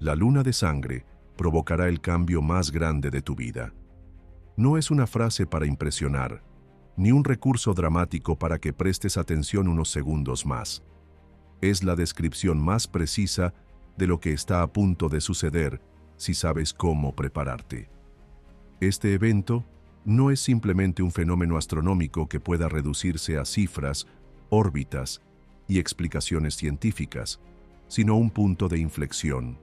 La luna de sangre provocará el cambio más grande de tu vida. No es una frase para impresionar, ni un recurso dramático para que prestes atención unos segundos más. Es la descripción más precisa de lo que está a punto de suceder si sabes cómo prepararte. Este evento no es simplemente un fenómeno astronómico que pueda reducirse a cifras, órbitas y explicaciones científicas, sino un punto de inflexión.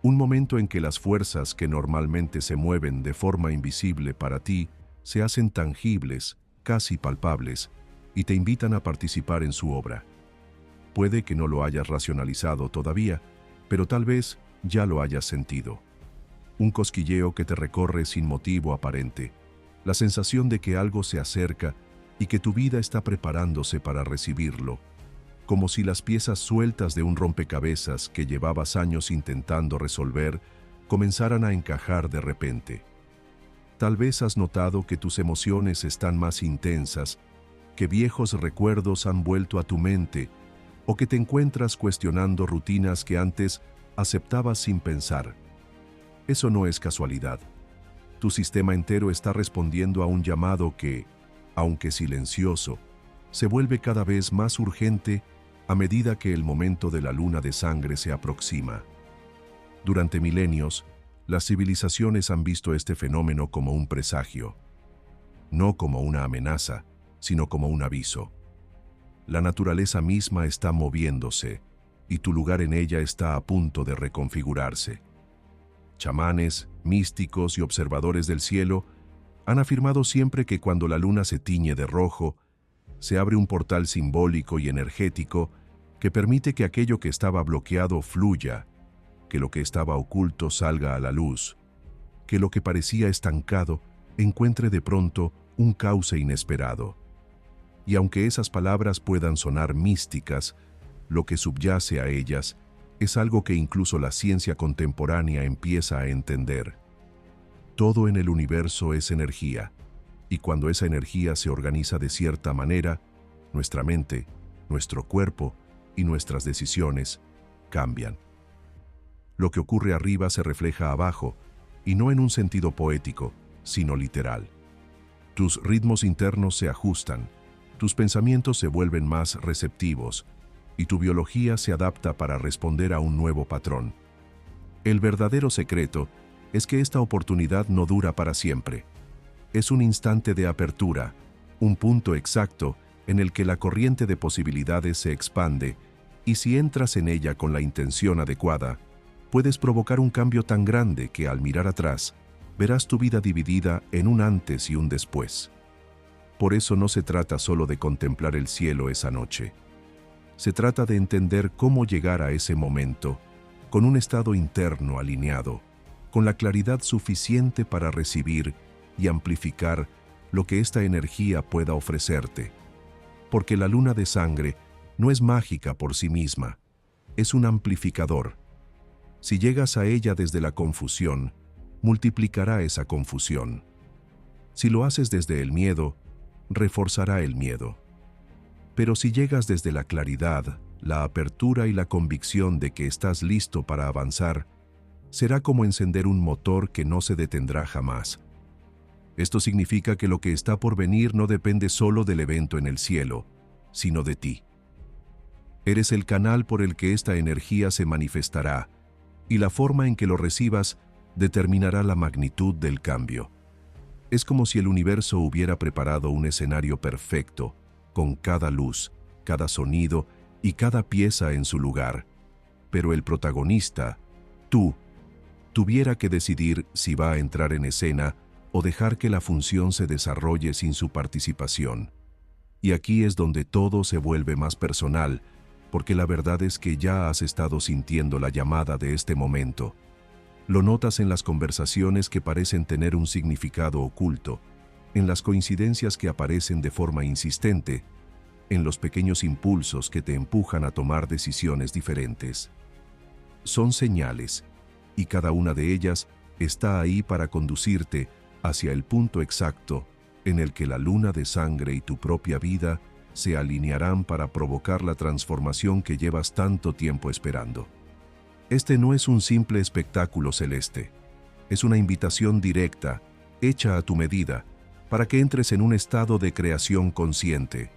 Un momento en que las fuerzas que normalmente se mueven de forma invisible para ti se hacen tangibles, casi palpables, y te invitan a participar en su obra. Puede que no lo hayas racionalizado todavía, pero tal vez ya lo hayas sentido. Un cosquilleo que te recorre sin motivo aparente, la sensación de que algo se acerca y que tu vida está preparándose para recibirlo, como si las piezas sueltas de un rompecabezas que llevabas años intentando resolver comenzaran a encajar de repente. Tal vez has notado que tus emociones están más intensas, que viejos recuerdos han vuelto a tu mente, o que te encuentras cuestionando rutinas que antes aceptabas sin pensar. Eso no es casualidad. Tu sistema entero está respondiendo a un llamado que, aunque silencioso, se vuelve cada vez más urgente a medida que el momento de la luna de sangre se aproxima. Durante milenios, las civilizaciones han visto este fenómeno como un presagio, no como una amenaza, sino como un aviso. La naturaleza misma está moviéndose, y tu lugar en ella está a punto de reconfigurarse. Chamanes, místicos y observadores del cielo han afirmado siempre que cuando la luna se tiñe de rojo, se abre un portal simbólico y energético que permite que aquello que estaba bloqueado fluya, que lo que estaba oculto salga a la luz, que lo que parecía estancado encuentre de pronto un cauce inesperado. Y aunque esas palabras puedan sonar místicas, lo que subyace a ellas es algo que incluso la ciencia contemporánea empieza a entender. Todo en el universo es energía, y cuando esa energía se organiza de cierta manera, nuestra mente, nuestro cuerpo y nuestras decisiones cambian. Lo que ocurre arriba se refleja abajo, y no en un sentido poético, sino literal. Tus ritmos internos se ajustan, tus pensamientos se vuelven más receptivos, y tu biología se adapta para responder a un nuevo patrón. El verdadero secreto es que esta oportunidad no dura para siempre. Es un instante de apertura, un punto exacto en el que la corriente de posibilidades se expande, y si entras en ella con la intención adecuada, puedes provocar un cambio tan grande que al mirar atrás, verás tu vida dividida en un antes y un después. Por eso no se trata solo de contemplar el cielo esa noche. Se trata de entender cómo llegar a ese momento, con un estado interno alineado, con la claridad suficiente para recibir y amplificar lo que esta energía pueda ofrecerte. Porque la luna de sangre no es mágica por sí misma, es un amplificador. Si llegas a ella desde la confusión, multiplicará esa confusión. Si lo haces desde el miedo, reforzará el miedo. Pero si llegas desde la claridad, la apertura y la convicción de que estás listo para avanzar, será como encender un motor que no se detendrá jamás. Esto significa que lo que está por venir no depende solo del evento en el cielo, sino de ti. Eres el canal por el que esta energía se manifestará, y la forma en que lo recibas determinará la magnitud del cambio. Es como si el universo hubiera preparado un escenario perfecto, con cada luz, cada sonido y cada pieza en su lugar. Pero el protagonista, tú, tuviera que decidir si va a entrar en escena o dejar que la función se desarrolle sin su participación. Y aquí es donde todo se vuelve más personal, porque la verdad es que ya has estado sintiendo la llamada de este momento. Lo notas en las conversaciones que parecen tener un significado oculto, en las coincidencias que aparecen de forma insistente, en los pequeños impulsos que te empujan a tomar decisiones diferentes. Son señales, y cada una de ellas está ahí para conducirte hacia el punto exacto en el que la luna de sangre y tu propia vida se alinearán para provocar la transformación que llevas tanto tiempo esperando. Este no es un simple espectáculo celeste. Es una invitación directa, hecha a tu medida, para que entres en un estado de creación consciente.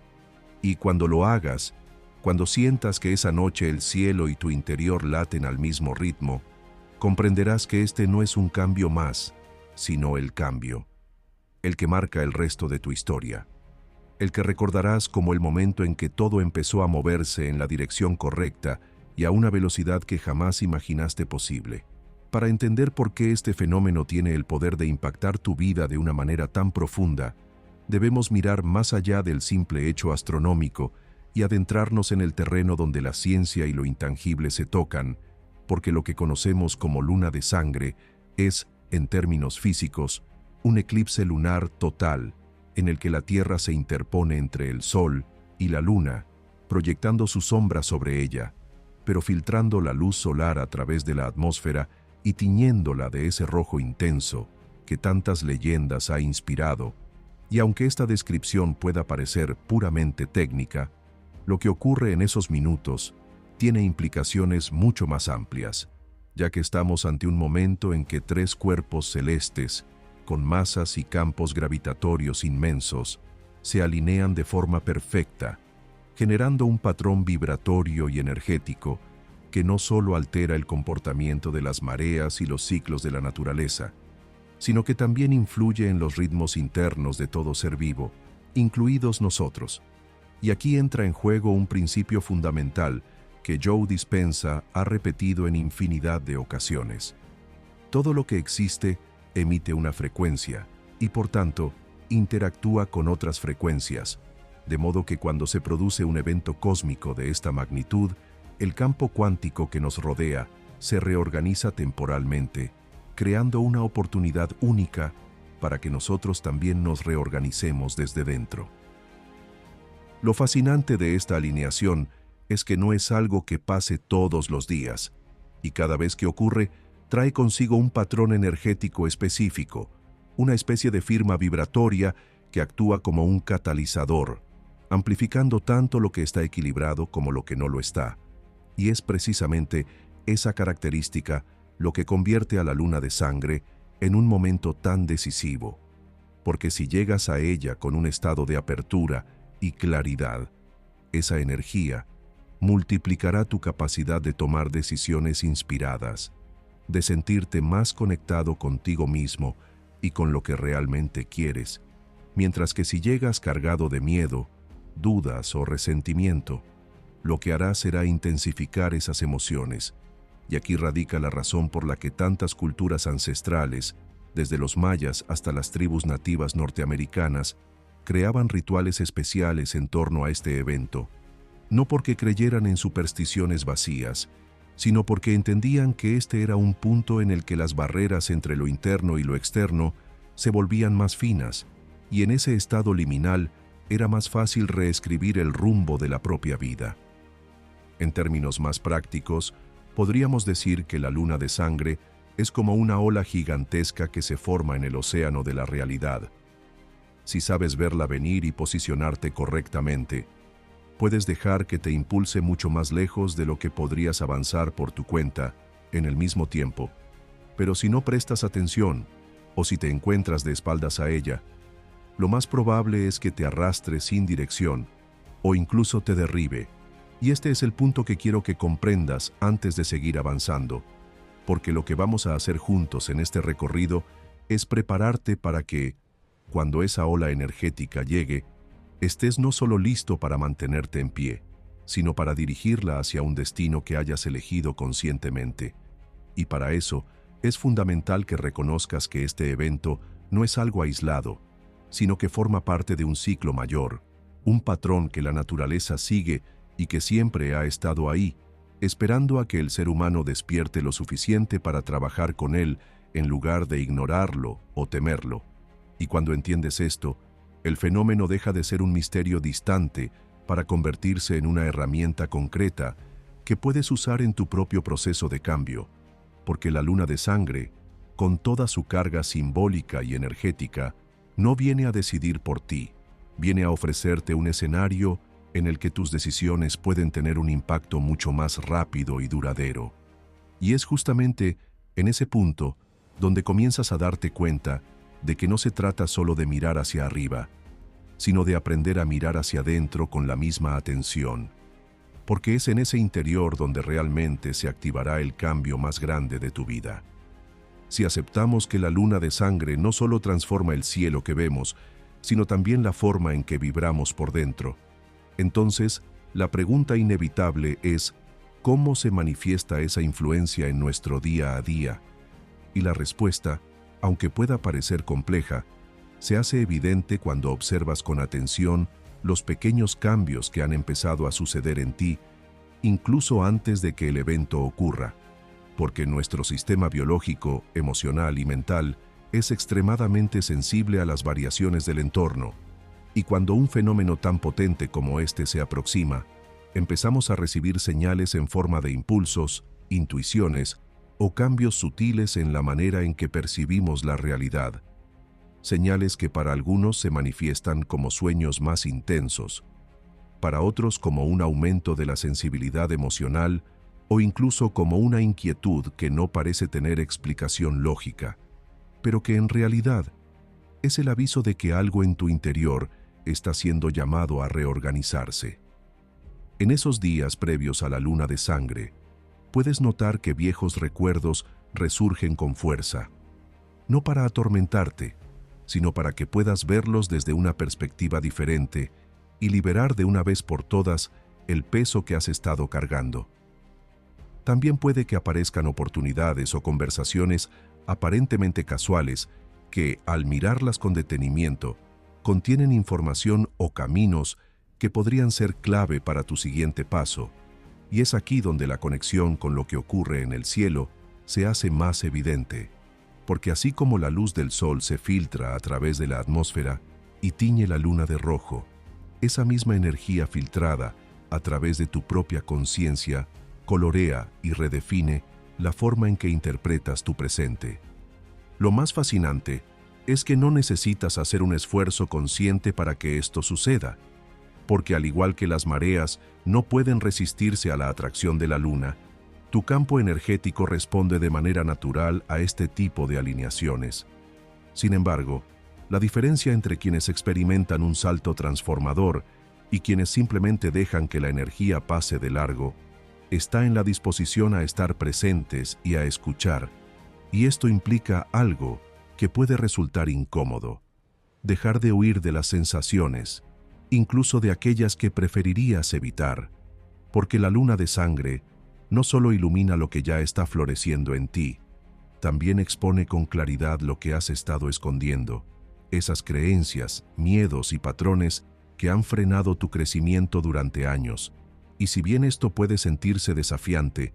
Y cuando lo hagas, cuando sientas que esa noche el cielo y tu interior laten al mismo ritmo, comprenderás que este no es un cambio más, sino el cambio, el que marca el resto de tu historia, el que recordarás como el momento en que todo empezó a moverse en la dirección correcta y a una velocidad que jamás imaginaste posible. Para entender por qué este fenómeno tiene el poder de impactar tu vida de una manera tan profunda, debemos mirar más allá del simple hecho astronómico y adentrarnos en el terreno donde la ciencia y lo intangible se tocan, porque lo que conocemos como luna de sangre es, en términos físicos, un eclipse lunar total, en el que la Tierra se interpone entre el Sol y la Luna, proyectando su sombra sobre ella, pero filtrando la luz solar a través de la atmósfera y tiñéndola de ese rojo intenso que tantas leyendas ha inspirado. Y aunque esta descripción pueda parecer puramente técnica, lo que ocurre en esos minutos tiene implicaciones mucho más amplias, ya que estamos ante un momento en que tres cuerpos celestes, con masas y campos gravitatorios inmensos, se alinean de forma perfecta, generando un patrón vibratorio y energético que no solo altera el comportamiento de las mareas y los ciclos de la naturaleza, sino que también influye en los ritmos internos de todo ser vivo, incluidos nosotros. Y aquí entra en juego un principio fundamental que Joe Dispenza ha repetido en infinidad de ocasiones. Todo lo que existe emite una frecuencia y, por tanto, interactúa con otras frecuencias, de modo que cuando se produce un evento cósmico de esta magnitud, el campo cuántico que nos rodea se reorganiza temporalmente, creando una oportunidad única para que nosotros también nos reorganicemos desde dentro. Lo fascinante de esta alineación es que no es algo que pase todos los días, y cada vez que ocurre, trae consigo un patrón energético específico, una especie de firma vibratoria que actúa como un catalizador, amplificando tanto lo que está equilibrado como lo que no lo está. Y es precisamente esa característica lo que convierte a la luna de sangre en un momento tan decisivo, porque si llegas a ella con un estado de apertura y claridad, esa energía multiplicará tu capacidad de tomar decisiones inspiradas, de sentirte más conectado contigo mismo y con lo que realmente quieres, mientras que si llegas cargado de miedo, dudas o resentimiento, lo que hará será intensificar esas emociones. Y aquí radica la razón por la que tantas culturas ancestrales, desde los mayas hasta las tribus nativas norteamericanas, creaban rituales especiales en torno a este evento, no porque creyeran en supersticiones vacías, sino porque entendían que este era un punto en el que las barreras entre lo interno y lo externo se volvían más finas, y en ese estado liminal era más fácil reescribir el rumbo de la propia vida. En términos más prácticos, podríamos decir que la luna de sangre es como una ola gigantesca que se forma en el océano de la realidad. Si sabes verla venir y posicionarte correctamente, puedes dejar que te impulse mucho más lejos de lo que podrías avanzar por tu cuenta en el mismo tiempo. Pero si no prestas atención, o si te encuentras de espaldas a ella, lo más probable es que te arrastre sin dirección, o incluso te derribe. Y este es el punto que quiero que comprendas antes de seguir avanzando, porque lo que vamos a hacer juntos en este recorrido es prepararte para que, cuando esa ola energética llegue, estés no solo listo para mantenerte en pie, sino para dirigirla hacia un destino que hayas elegido conscientemente. Y para eso, es fundamental que reconozcas que este evento no es algo aislado, sino que forma parte de un ciclo mayor, un patrón que la naturaleza sigue y que siempre ha estado ahí, esperando a que el ser humano despierte lo suficiente para trabajar con él en lugar de ignorarlo o temerlo. Y cuando entiendes esto, el fenómeno deja de ser un misterio distante para convertirse en una herramienta concreta que puedes usar en tu propio proceso de cambio, porque la luna de sangre, con toda su carga simbólica y energética, no viene a decidir por ti, viene a ofrecerte un escenario en el que tus decisiones pueden tener un impacto mucho más rápido y duradero. Y es justamente en ese punto donde comienzas a darte cuenta de que no se trata solo de mirar hacia arriba, sino de aprender a mirar hacia adentro con la misma atención, porque es en ese interior donde realmente se activará el cambio más grande de tu vida. Si aceptamos que la luna de sangre no solo transforma el cielo que vemos, sino también la forma en que vibramos por dentro, entonces la pregunta inevitable es: ¿cómo se manifiesta esa influencia en nuestro día a día? Y la respuesta, aunque pueda parecer compleja, se hace evidente cuando observas con atención los pequeños cambios que han empezado a suceder en ti, incluso antes de que el evento ocurra, porque nuestro sistema biológico, emocional y mental es extremadamente sensible a las variaciones del entorno, y cuando un fenómeno tan potente como este se aproxima, empezamos a recibir señales en forma de impulsos, intuiciones o cambios sutiles en la manera en que percibimos la realidad. Señales que para algunos se manifiestan como sueños más intensos, para otros como un aumento de la sensibilidad emocional o incluso como una inquietud que no parece tener explicación lógica, pero que en realidad es el aviso de que algo en tu interior está siendo llamado a reorganizarse. En esos días previos a la luna de sangre, puedes notar que viejos recuerdos resurgen con fuerza, no para atormentarte, sino para que puedas verlos desde una perspectiva diferente y liberar de una vez por todas el peso que has estado cargando. También puede que aparezcan oportunidades o conversaciones aparentemente casuales que, al mirarlas con detenimiento, contienen información o caminos que podrían ser clave para tu siguiente paso, y es aquí donde la conexión con lo que ocurre en el cielo se hace más evidente, porque así como la luz del sol se filtra a través de la atmósfera y tiñe la luna de rojo, esa misma energía filtrada a través de tu propia conciencia colorea y redefine la forma en que interpretas tu presente. Lo más fascinante es que no necesitas hacer un esfuerzo consciente para que esto suceda, porque al igual que las mareas no pueden resistirse a la atracción de la luna, tu campo energético responde de manera natural a este tipo de alineaciones. Sin embargo, la diferencia entre quienes experimentan un salto transformador y quienes simplemente dejan que la energía pase de largo está en la disposición a estar presentes y a escuchar, y esto implica algo que puede resultar incómodo: dejar de huir de las sensaciones, incluso de aquellas que preferirías evitar, porque la luna de sangre no solo ilumina lo que ya está floreciendo en ti, también expone con claridad lo que has estado escondiendo, esas creencias, miedos y patrones que han frenado tu crecimiento durante años. Y si bien esto puede sentirse desafiante,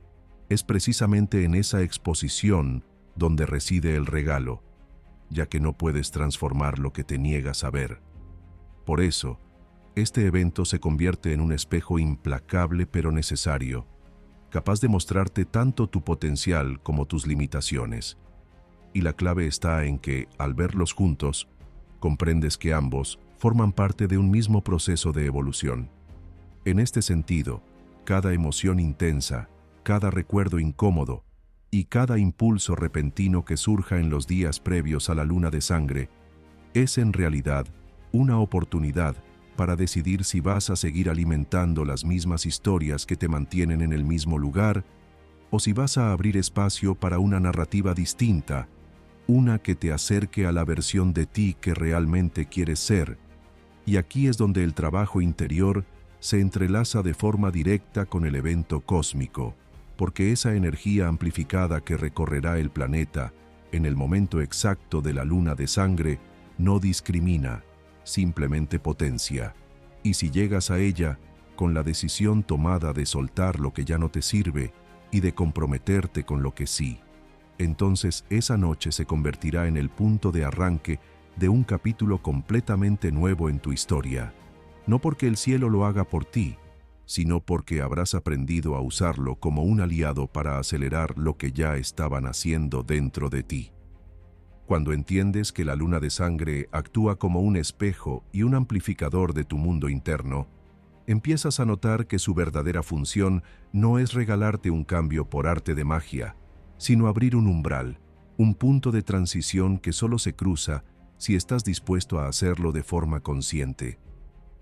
es precisamente en esa exposición donde reside el regalo, ya que no puedes transformar lo que te niegas a ver. Por eso, este evento se convierte en un espejo implacable pero necesario, capaz de mostrarte tanto tu potencial como tus limitaciones. Y la clave está en que, al verlos juntos, comprendes que ambos forman parte de un mismo proceso de evolución. En este sentido, cada emoción intensa, cada recuerdo incómodo y cada impulso repentino que surja en los días previos a la luna de sangre es en realidad una oportunidad para decidir si vas a seguir alimentando las mismas historias que te mantienen en el mismo lugar o si vas a abrir espacio para una narrativa distinta, una que te acerque a la versión de ti que realmente quieres ser. Y aquí es donde el trabajo interior se entrelaza de forma directa con el evento cósmico, porque esa energía amplificada que recorrerá el planeta en el momento exacto de la luna de sangre no discrimina, simplemente potencia. Y si llegas a ella con la decisión tomada de soltar lo que ya no te sirve y de comprometerte con lo que sí, entonces esa noche se convertirá en el punto de arranque de un capítulo completamente nuevo en tu historia. No porque el cielo lo haga por ti, sino porque habrás aprendido a usarlo como un aliado para acelerar lo que ya estaban haciendo dentro de ti. Cuando entiendes que la luna de sangre actúa como un espejo y un amplificador de tu mundo interno, empiezas a notar que su verdadera función no es regalarte un cambio por arte de magia, sino abrir un umbral, un punto de transición que solo se cruza si estás dispuesto a hacerlo de forma consciente.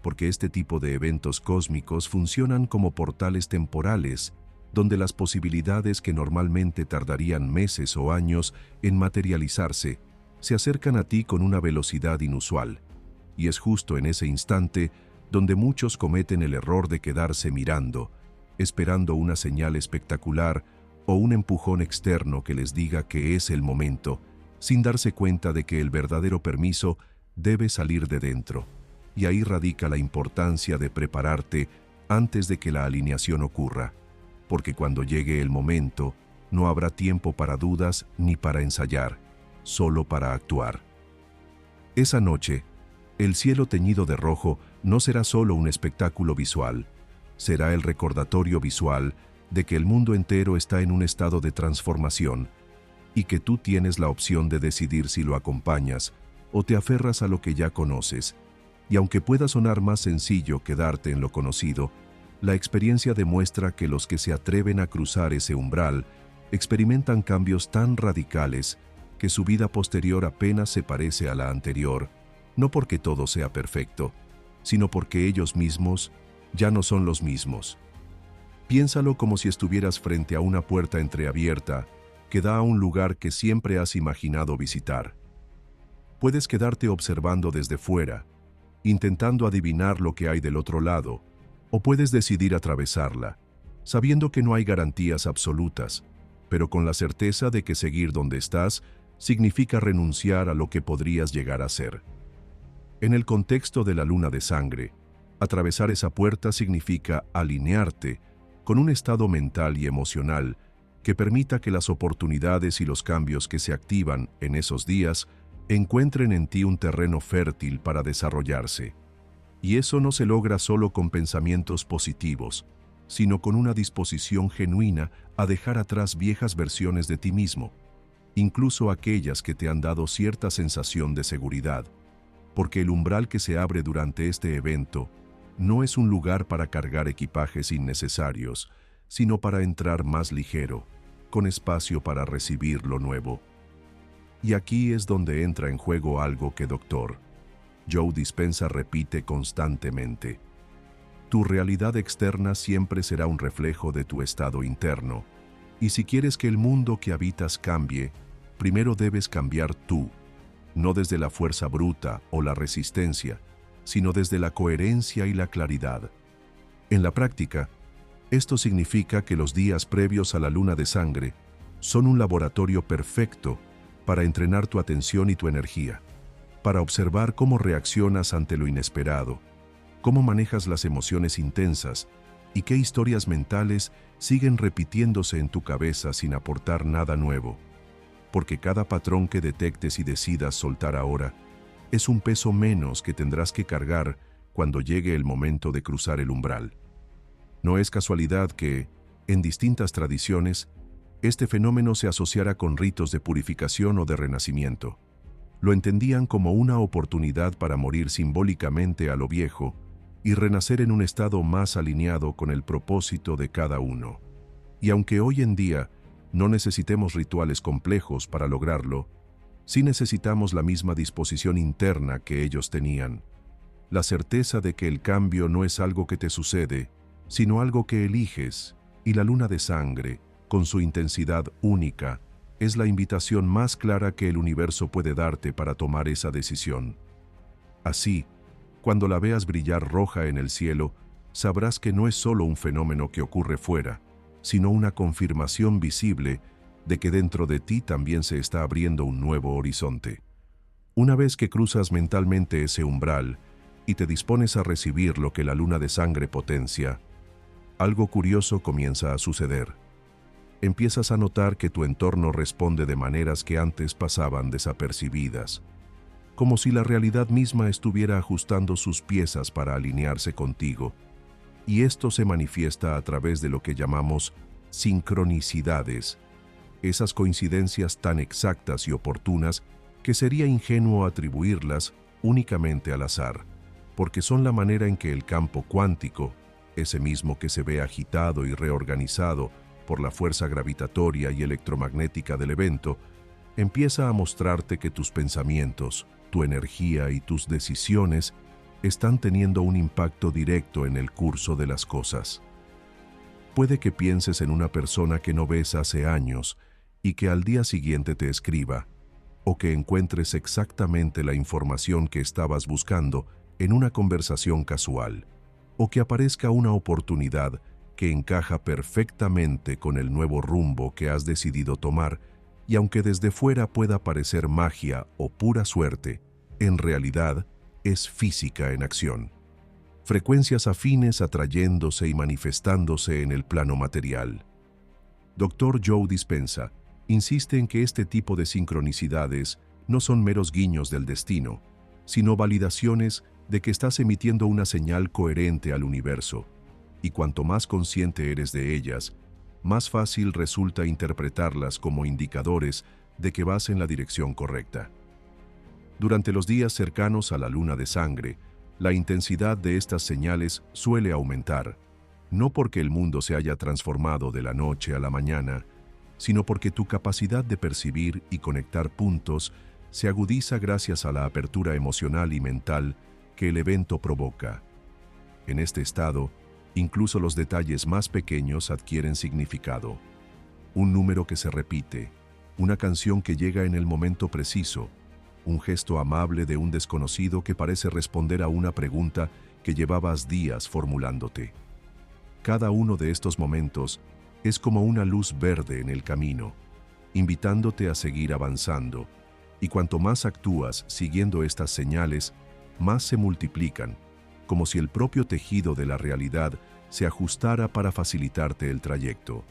Porque este tipo de eventos cósmicos funcionan como portales temporales, donde las posibilidades que normalmente tardarían meses o años en materializarse, se acercan a ti con una velocidad inusual. Y es justo en ese instante donde muchos cometen el error de quedarse mirando, esperando una señal espectacular o un empujón externo que les diga que es el momento, sin darse cuenta de que el verdadero permiso debe salir de dentro. Y ahí radica la importancia de prepararte antes de que la alineación ocurra, porque cuando llegue el momento, no habrá tiempo para dudas ni para ensayar, solo para actuar. Esa noche, el cielo teñido de rojo no será solo un espectáculo visual, será el recordatorio visual de que el mundo entero está en un estado de transformación y que tú tienes la opción de decidir si lo acompañas o te aferras a lo que ya conoces. Y aunque pueda sonar más sencillo quedarte en lo conocido, la experiencia demuestra que los que se atreven a cruzar ese umbral experimentan cambios tan radicales que su vida posterior apenas se parece a la anterior, no porque todo sea perfecto, sino porque ellos mismos ya no son los mismos. Piénsalo como si estuvieras frente a una puerta entreabierta que da a un lugar que siempre has imaginado visitar. Puedes quedarte observando desde fuera, intentando adivinar lo que hay del otro lado, o puedes decidir atravesarla, sabiendo que no hay garantías absolutas, pero con la certeza de que seguir donde estás significa renunciar a lo que podrías llegar a ser. En el contexto de la luna de sangre, atravesar esa puerta significa alinearte con un estado mental y emocional que permita que las oportunidades y los cambios que se activan en esos días encuentren en ti un terreno fértil para desarrollarse. Y eso no se logra solo con pensamientos positivos, sino con una disposición genuina a dejar atrás viejas versiones de ti mismo, incluso aquellas que te han dado cierta sensación de seguridad, porque el umbral que se abre durante este evento no es un lugar para cargar equipajes innecesarios, sino para entrar más ligero, con espacio para recibir lo nuevo. Y aquí es donde entra en juego algo que Dr. Joe Dispenza repite constantemente. Tu realidad externa siempre será un reflejo de tu estado interno, y si quieres que el mundo que habitas cambie, primero debes cambiar tú, no desde la fuerza bruta o la resistencia, sino desde la coherencia y la claridad. En la práctica, esto significa que los días previos a la luna de sangre son un laboratorio perfecto para entrenar tu atención y tu energía, para observar cómo reaccionas ante lo inesperado, cómo manejas las emociones intensas y qué historias mentales siguen repitiéndose en tu cabeza sin aportar nada nuevo. Porque cada patrón que detectes y decidas soltar ahora es un peso menos que tendrás que cargar cuando llegue el momento de cruzar el umbral. No es casualidad que, en distintas tradiciones, este fenómeno se asociara con ritos de purificación o de renacimiento. Lo entendían como una oportunidad para morir simbólicamente a lo viejo y renacer en un estado más alineado con el propósito de cada uno. Y aunque hoy en día no necesitemos rituales complejos para lograrlo, sí necesitamos la misma disposición interna que ellos tenían, la certeza de que el cambio no es algo que te sucede, sino algo que eliges, y la luna de sangre, con su intensidad única, es la invitación más clara que el universo puede darte para tomar esa decisión. Así, cuando la veas brillar roja en el cielo, sabrás que no es solo un fenómeno que ocurre fuera, sino una confirmación visible de que dentro de ti también se está abriendo un nuevo horizonte. Una vez que cruzas mentalmente ese umbral y te dispones a recibir lo que la luna de sangre potencia, algo curioso comienza a suceder. Empiezas a notar que tu entorno responde de maneras que antes pasaban desapercibidas, como si la realidad misma estuviera ajustando sus piezas para alinearse contigo, y esto se manifiesta a través de lo que llamamos sincronicidades, esas coincidencias tan exactas y oportunas que sería ingenuo atribuirlas únicamente al azar. porque son la manera en que el campo cuántico, ese mismo que se ve agitado y reorganizado por la fuerza gravitatoria y electromagnética del evento, empieza a mostrarte que tus pensamientos, tu energía y tus decisiones están teniendo un impacto directo en el curso de las cosas. Puede que pienses en una persona que no ves hace años y que al día siguiente te escriba, o que encuentres exactamente la información que estabas buscando en una conversación casual, o que aparezca una oportunidad que encaja perfectamente con el nuevo rumbo que has decidido tomar, y aunque desde fuera pueda parecer magia o pura suerte, en realidad es física en acción. Frecuencias afines atrayéndose y manifestándose en el plano material. Dr. Joe Dispenza insiste en que este tipo de sincronicidades no son meros guiños del destino, sino validaciones de que estás emitiendo una señal coherente al universo, y cuanto más consciente eres de ellas, más fácil resulta interpretarlas como indicadores de que vas en la dirección correcta. Durante los días cercanos a la luna de sangre, la intensidad de estas señales suele aumentar, no porque el mundo se haya transformado de la noche a la mañana, sino porque tu capacidad de percibir y conectar puntos se agudiza gracias a la apertura emocional y mental que el evento provoca. En este estado, incluso los detalles más pequeños adquieren significado. Un número que se repite, una canción que llega en el momento preciso, un gesto amable de un desconocido que parece responder a una pregunta que llevabas días formulándote. Cada uno de estos momentos es como una luz verde en el camino, invitándote a seguir avanzando, y cuanto más actúas siguiendo estas señales, más se multiplican, como si el propio tejido de la realidad se ajustara para facilitarte el trayecto.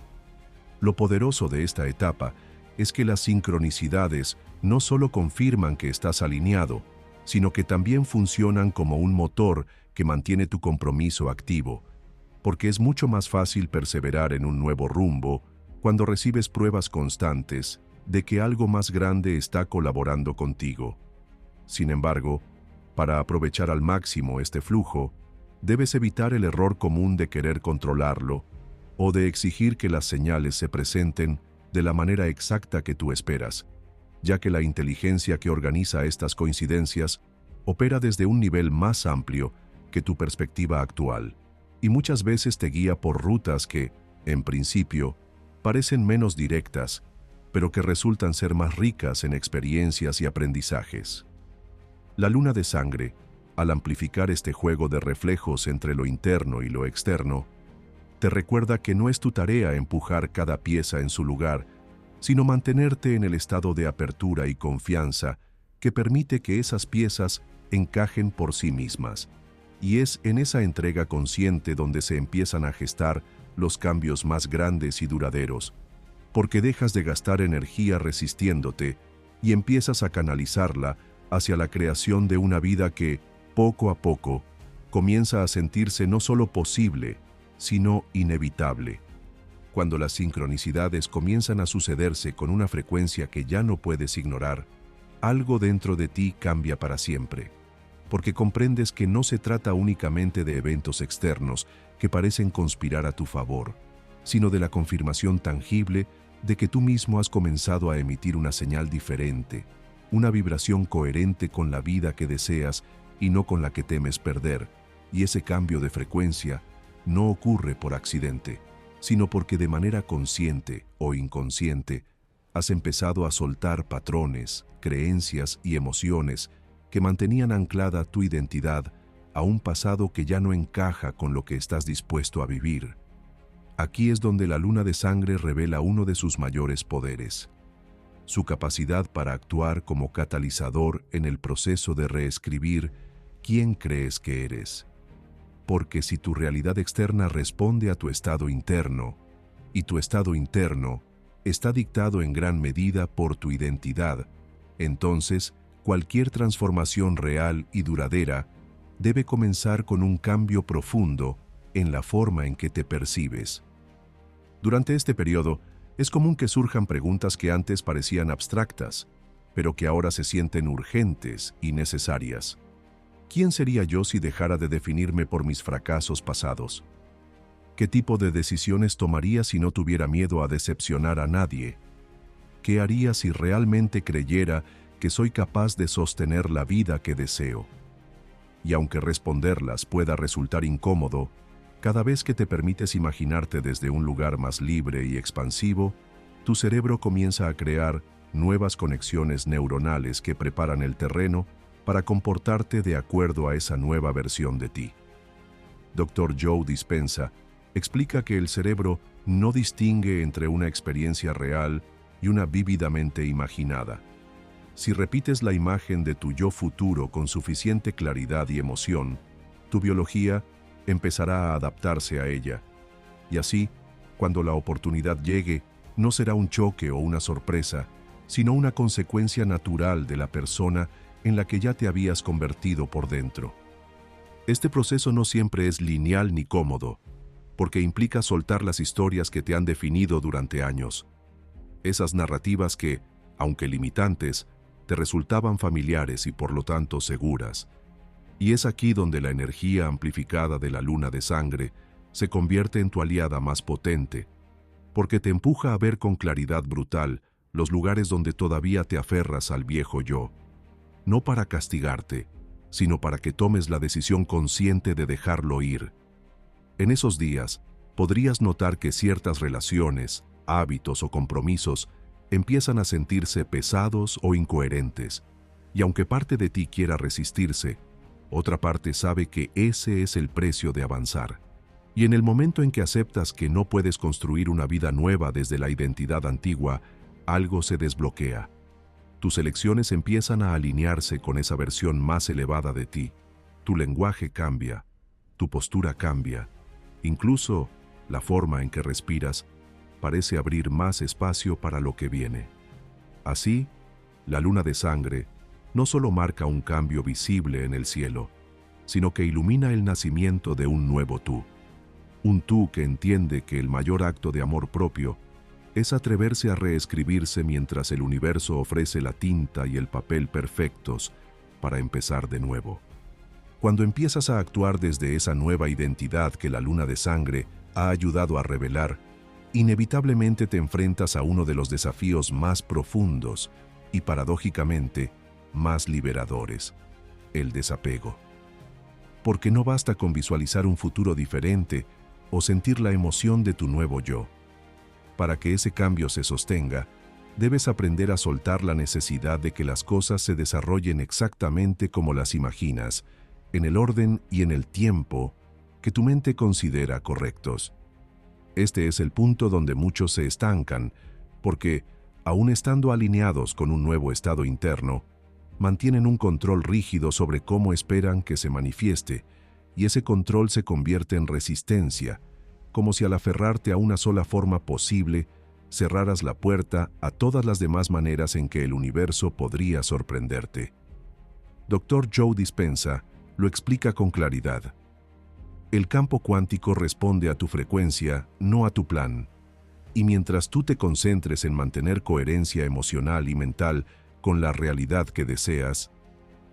Lo poderoso de esta etapa es que las sincronicidades no solo confirman que estás alineado, sino que también funcionan como un motor que mantiene tu compromiso activo, porque es mucho más fácil perseverar en un nuevo rumbo cuando recibes pruebas constantes de que algo más grande está colaborando contigo. Sin embargo, para aprovechar al máximo este flujo, debes evitar el error común de querer controlarlo o de exigir que las señales se presenten de la manera exacta que tú esperas, ya que la inteligencia que organiza estas coincidencias opera desde un nivel más amplio que tu perspectiva actual, y muchas veces te guía por rutas que, en principio, parecen menos directas, pero que resultan ser más ricas en experiencias y aprendizajes. La luna de sangre, al amplificar este juego de reflejos entre lo interno y lo externo, te recuerda que no es tu tarea empujar cada pieza en su lugar, sino mantenerte en el estado de apertura y confianza que permite que esas piezas encajen por sí mismas. Y es en esa entrega consciente donde se empiezan a gestar los cambios más grandes y duraderos, porque dejas de gastar energía resistiéndote y empiezas a canalizarla hacia la creación de una vida que, poco a poco, comienza a sentirse no solo posible, sino inevitable. Cuando las sincronicidades comienzan a sucederse con una frecuencia que ya no puedes ignorar, algo dentro de ti cambia para siempre, porque comprendes que no se trata únicamente de eventos externos que parecen conspirar a tu favor, sino de la confirmación tangible de que tú mismo has comenzado a emitir una señal diferente, una vibración coherente con la vida que deseas y no con la que temes perder, y ese cambio de frecuencia no ocurre por accidente, sino porque de manera consciente o inconsciente has empezado a soltar patrones, creencias y emociones que mantenían anclada tu identidad a un pasado que ya no encaja con lo que estás dispuesto a vivir. Aquí es donde la luna de sangre revela uno de sus mayores poderes: su capacidad para actuar como catalizador en el proceso de reescribir quién crees que eres. Porque si tu realidad externa responde a tu estado interno, y tu estado interno está dictado en gran medida por tu identidad, entonces cualquier transformación real y duradera debe comenzar con un cambio profundo en la forma en que te percibes. Durante este periodo, es común que surjan preguntas que antes parecían abstractas, pero que ahora se sienten urgentes y necesarias. ¿Quién sería yo si dejara de definirme por mis fracasos pasados? ¿Qué tipo de decisiones tomaría si no tuviera miedo a decepcionar a nadie? ¿Qué haría si realmente creyera que soy capaz de sostener la vida que deseo? Y aunque responderlas pueda resultar incómodo, cada vez que te permites imaginarte desde un lugar más libre y expansivo, tu cerebro comienza a crear nuevas conexiones neuronales que preparan el terreno para comportarte de acuerdo a esa nueva versión de ti. Dr. Joe Dispenza explica que el cerebro no distingue entre una experiencia real y una vívidamente imaginada. Si repites la imagen de tu yo futuro con suficiente claridad y emoción, tu biología empezará a adaptarse a ella. Y así, cuando la oportunidad llegue, no será un choque o una sorpresa, sino una consecuencia natural de la persona en la que ya te habías convertido por dentro. Este proceso no siempre es lineal ni cómodo, porque implica soltar las historias que te han definido durante años. Esas narrativas que, aunque limitantes, te resultaban familiares y por lo tanto seguras. Y es aquí donde la energía amplificada de la luna de sangre se convierte en tu aliada más potente, porque te empuja a ver con claridad brutal los lugares donde todavía te aferras al viejo yo, no para castigarte, sino para que tomes la decisión consciente de dejarlo ir. En esos días, podrías notar que ciertas relaciones, hábitos o compromisos empiezan a sentirse pesados o incoherentes, y aunque parte de ti quiera resistirse, otra parte sabe que ese es el precio de avanzar. Y en el momento en que aceptas que no puedes construir una vida nueva desde la identidad antigua, algo se desbloquea. Tus elecciones empiezan a alinearse con esa versión más elevada de ti. Tu lenguaje cambia, tu postura cambia, incluso la forma en que respiras parece abrir más espacio para lo que viene. Así, la luna de sangre no solo marca un cambio visible en el cielo, sino que ilumina el nacimiento de un nuevo tú. Un tú que entiende que el mayor acto de amor propio es atreverse a reescribirse mientras el universo ofrece la tinta y el papel perfectos para empezar de nuevo. Cuando empiezas a actuar desde esa nueva identidad que la luna de sangre ha ayudado a revelar, inevitablemente te enfrentas a uno de los desafíos más profundos y, paradójicamente, más liberadores: el desapego. Porque no basta con visualizar un futuro diferente o sentir la emoción de tu nuevo yo. Para que ese cambio se sostenga, debes aprender a soltar la necesidad de que las cosas se desarrollen exactamente como las imaginas, en el orden y en el tiempo que tu mente considera correctos. Este es el punto donde muchos se estancan, porque, aun estando alineados con un nuevo estado interno, mantienen un control rígido sobre cómo esperan que se manifieste, y ese control se convierte en resistencia, como si al aferrarte a una sola forma posible, cerraras la puerta a todas las demás maneras en que el universo podría sorprenderte. Dr. Joe Dispenza lo explica con claridad. El campo cuántico responde a tu frecuencia, no a tu plan. Y mientras tú te concentres en mantener coherencia emocional y mental con la realidad que deseas,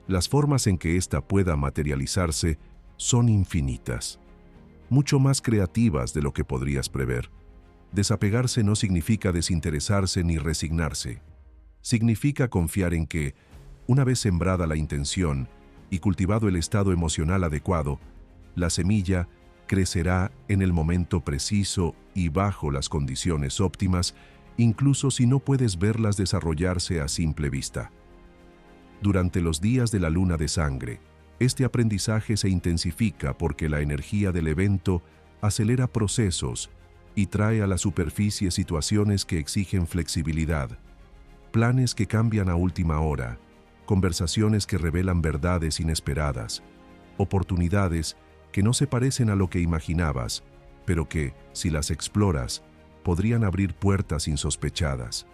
las formas en que ésta pueda materializarse son infinitas, mucho más creativas de lo que podrías prever. Desapegarse no significa desinteresarse ni resignarse. Significa confiar en que, una vez sembrada la intención y cultivado el estado emocional adecuado, la semilla crecerá en el momento preciso y bajo las condiciones óptimas, incluso si no puedes verlas desarrollarse a simple vista. Durante los días de la luna de sangre, este aprendizaje se intensifica porque la energía del evento acelera procesos y trae a la superficie situaciones que exigen flexibilidad, planes que cambian a última hora, conversaciones que revelan verdades inesperadas, oportunidades que no se parecen a lo que imaginabas, pero que, si las exploras, podrían abrir puertas insospechadas.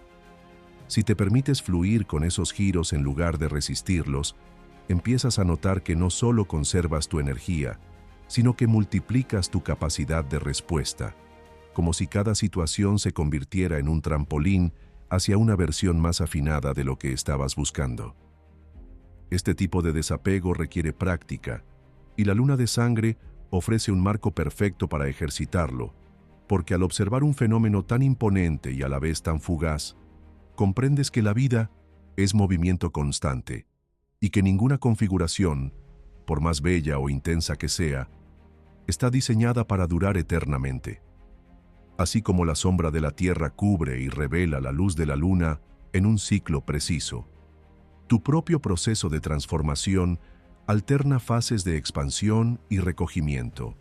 Si te permites fluir con esos giros en lugar de resistirlos, empiezas a notar que no solo conservas tu energía, sino que multiplicas tu capacidad de respuesta, como si cada situación se convirtiera en un trampolín hacia una versión más afinada de lo que estabas buscando. Este tipo de desapego requiere práctica, y la luna de sangre ofrece un marco perfecto para ejercitarlo, porque al observar un fenómeno tan imponente y a la vez tan fugaz, comprendes que la vida es movimiento constante, y que ninguna configuración, por más bella o intensa que sea, está diseñada para durar eternamente. Así como la sombra de la Tierra cubre y revela la luz de la luna en un ciclo preciso, tu propio proceso de transformación alterna fases de expansión y recogimiento,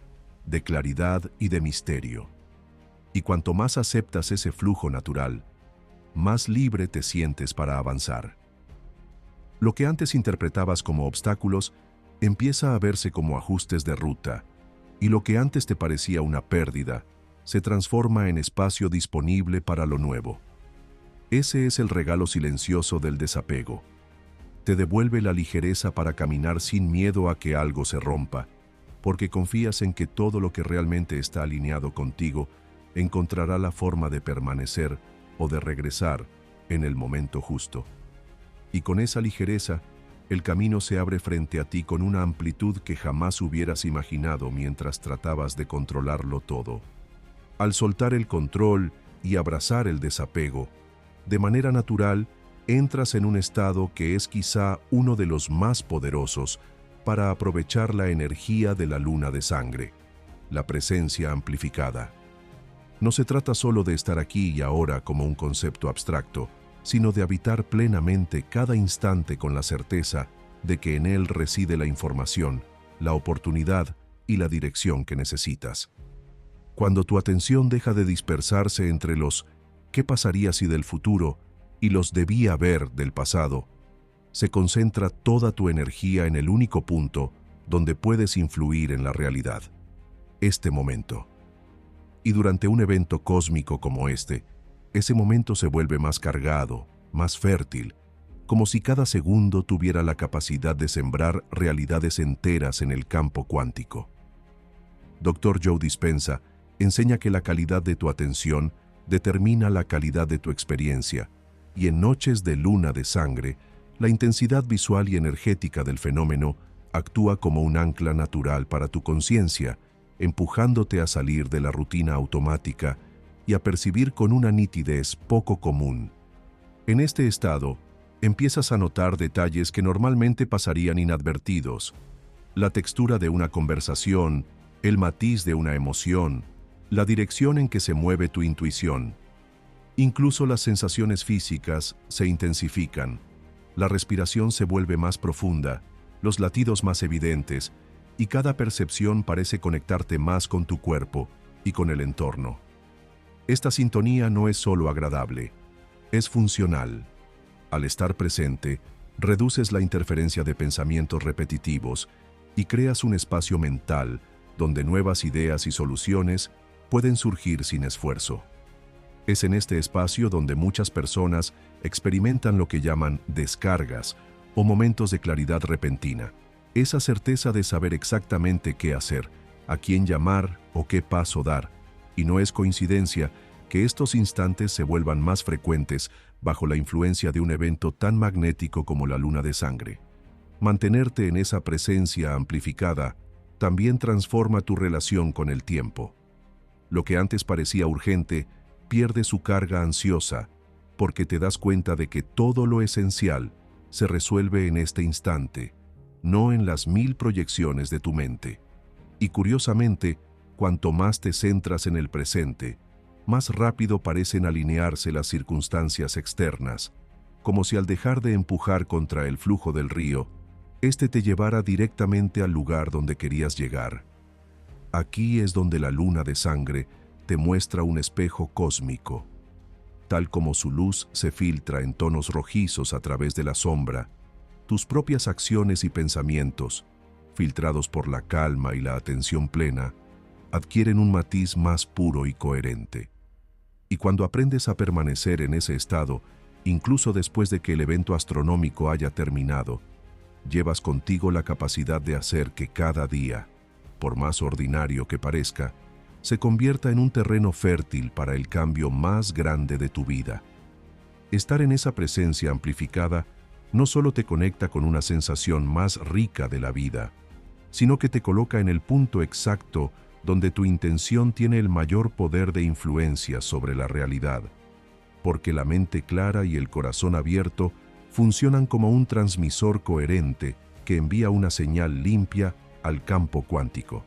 de claridad y de misterio. Y cuanto más aceptas ese flujo natural, más libre te sientes para avanzar. Lo que antes interpretabas como obstáculos empieza a verse como ajustes de ruta, y lo que antes te parecía una pérdida se transforma en espacio disponible para lo nuevo. Ese es el regalo silencioso del desapego. Te devuelve la ligereza para caminar sin miedo a que algo se rompa, porque confías en que todo lo que realmente está alineado contigo encontrará la forma de permanecer o de regresar en el momento justo. Y con esa ligereza, el camino se abre frente a ti con una amplitud que jamás hubieras imaginado mientras tratabas de controlarlo todo. Al soltar el control y abrazar el desapego, de manera natural, entras en un estado que es quizá uno de los más poderosos para aprovechar la energía de la luna de sangre, la presencia amplificada. No se trata solo de estar aquí y ahora como un concepto abstracto, sino de habitar plenamente cada instante con la certeza de que en él reside la información, la oportunidad y la dirección que necesitas. Cuando tu atención deja de dispersarse entre los ¿qué pasaría si del futuro? Y los debía haber del pasado, se concentra toda tu energía en el único punto donde puedes influir en la realidad, este momento. Y durante un evento cósmico como este, ese momento se vuelve más cargado, más fértil, como si cada segundo tuviera la capacidad de sembrar realidades enteras en el campo cuántico. Dr. Joe Dispenza enseña que la calidad de tu atención determina la calidad de tu experiencia, y en noches de luna de sangre, la intensidad visual y energética del fenómeno actúa como un ancla natural para tu conciencia, empujándote a salir de la rutina automática y a percibir con una nitidez poco común. En este estado, empiezas a notar detalles que normalmente pasarían inadvertidos: la textura de una conversación, el matiz de una emoción, la dirección en que se mueve tu intuición. Incluso las sensaciones físicas se intensifican, la respiración se vuelve más profunda, los latidos más evidentes, y cada percepción parece conectarte más con tu cuerpo y con el entorno. Esta sintonía no es solo agradable, es funcional. Al estar presente, reduces la interferencia de pensamientos repetitivos y creas un espacio mental donde nuevas ideas y soluciones pueden surgir sin esfuerzo. Es en este espacio donde muchas personas experimentan lo que llaman descargas o momentos de claridad repentina, esa certeza de saber exactamente qué hacer, a quién llamar o qué paso dar, y no es coincidencia que estos instantes se vuelvan más frecuentes bajo la influencia de un evento tan magnético como la luna de sangre. Mantenerte en esa presencia amplificada también transforma tu relación con el tiempo. Lo que antes parecía urgente pierde su carga ansiosa, porque te das cuenta de que todo lo esencial se resuelve en este instante, no en las 1000 proyecciones de tu mente. Y curiosamente, cuanto más te centras en el presente, más rápido parecen alinearse las circunstancias externas, como si al dejar de empujar contra el flujo del río, este te llevara directamente al lugar donde querías llegar. Aquí es donde la luna de sangre te muestra un espejo cósmico. Tal como su luz se filtra en tonos rojizos a través de la sombra, tus propias acciones y pensamientos, filtrados por la calma y la atención plena, adquieren un matiz más puro y coherente. Y cuando aprendes a permanecer en ese estado, incluso después de que el evento astronómico haya terminado, llevas contigo la capacidad de hacer que cada día, por más ordinario que parezca, se convierta en un terreno fértil para el cambio más grande de tu vida. Estar en esa presencia amplificada no solo te conecta con una sensación más rica de la vida, sino que te coloca en el punto exacto donde tu intención tiene el mayor poder de influencia sobre la realidad, porque la mente clara y el corazón abierto funcionan como un transmisor coherente que envía una señal limpia al campo cuántico.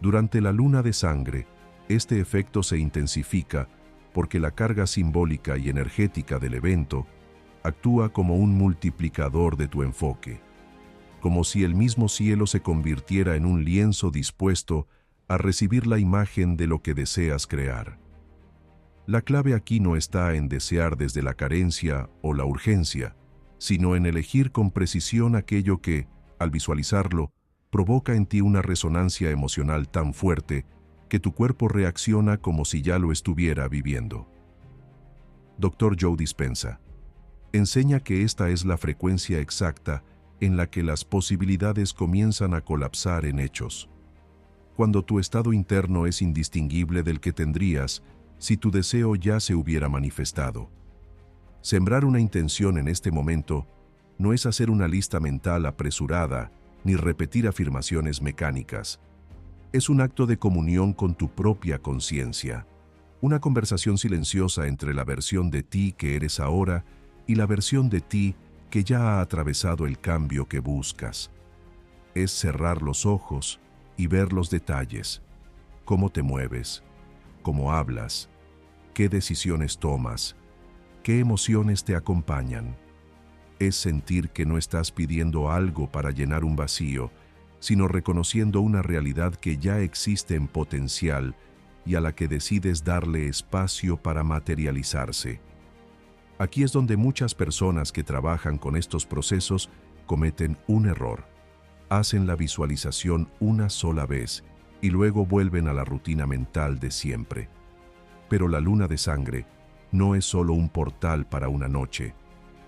Durante la luna de sangre, este efecto se intensifica porque la carga simbólica y energética del evento actúa como un multiplicador de tu enfoque, como si el mismo cielo se convirtiera en un lienzo dispuesto a recibir la imagen de lo que deseas crear. La clave aquí no está en desear desde la carencia o la urgencia, sino en elegir con precisión aquello que, al visualizarlo, provoca en ti una resonancia emocional tan fuerte que tu cuerpo reacciona como si ya lo estuviera viviendo. Dr. Joe Dispenza enseña que esta es la frecuencia exacta en la que las posibilidades comienzan a colapsar en hechos. Cuando tu estado interno es indistinguible del que tendrías si tu deseo ya se hubiera manifestado. Sembrar una intención en este momento no es hacer una lista mental apresurada ni repetir afirmaciones mecánicas. Es un acto de comunión con tu propia conciencia, una conversación silenciosa entre la versión de ti que eres ahora y la versión de ti que ya ha atravesado el cambio que buscas. Es cerrar los ojos y ver los detalles, cómo te mueves, cómo hablas, qué decisiones tomas, qué emociones te acompañan. Es sentir que no estás pidiendo algo para llenar un vacío, sino reconociendo una realidad que ya existe en potencial y a la que decides darle espacio para materializarse. Aquí es donde muchas personas que trabajan con estos procesos cometen un error. Hacen la visualización una sola vez y luego vuelven a la rutina mental de siempre. Pero la luna de sangre no es solo un portal para una noche,